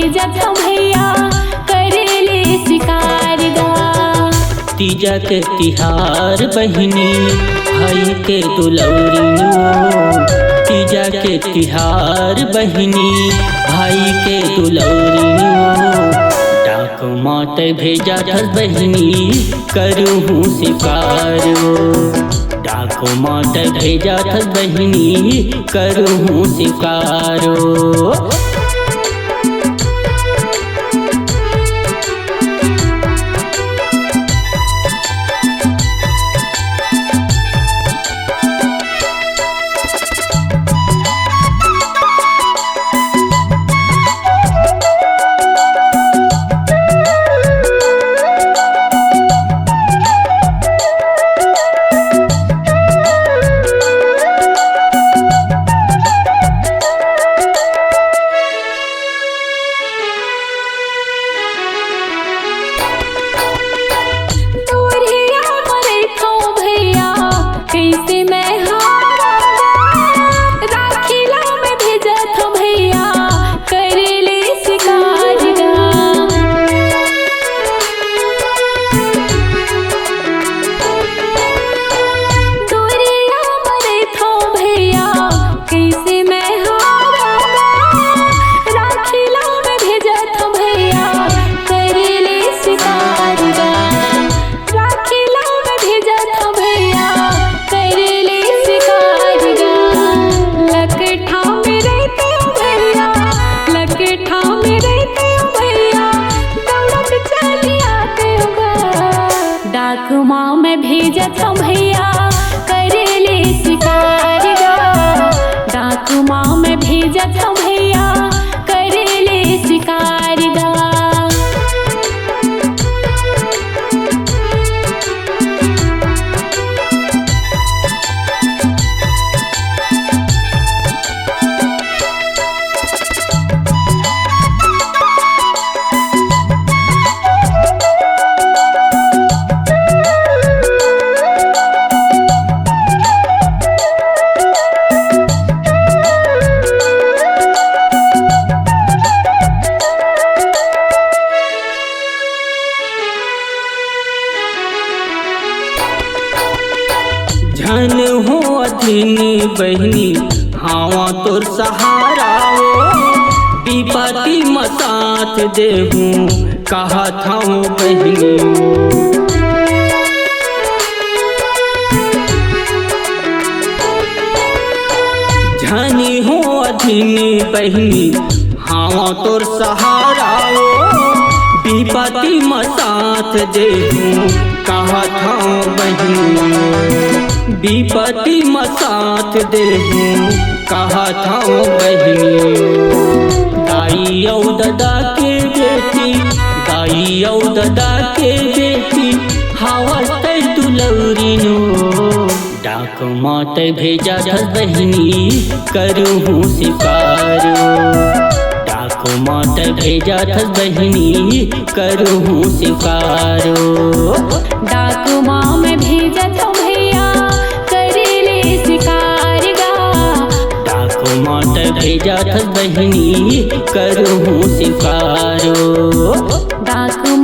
भेजत भैया करेले शिकार गा। तीजा के तिहार बहिनी भाई के दुलौरियो, तीजा के तिहार बहिनी भाई के दुलौरियो। डाक मात भेजा थस बहिनी करूँ शिकारो, डाक मात भेजा थस बहिनी करूँ शिकारो। डाकुमा में भेजत भैया करेले शिकार गा। डाकुमा में भेजत भैया करेले शिकार गा। धन हो अधीनी बहिनी हावा तोर सहारा हो, विपत्ति मसाथ देहूँ कहा था बहिनी। धनी हो अधीनी बहिनी हावा तोर सहारा हो, विपत्ति मसाथ देहूँ कहा था बहिनी। विपत्ति मसाथ देहूँ कहा था बहिनी। दाई औ ददा के बेटी, दाई औ ददा के बेटी हवा तै दुलौरिनो। डाक मात भेजा थस बहिनी करूँ शिकारो, डाक मात भेजा थस बहिनी करूँ शिकारो। डाकुमा में भेजत भैया करेले शिकार गा। डाकुमा भेजा थस बहिनी करूँ शिकारो। डाकुमा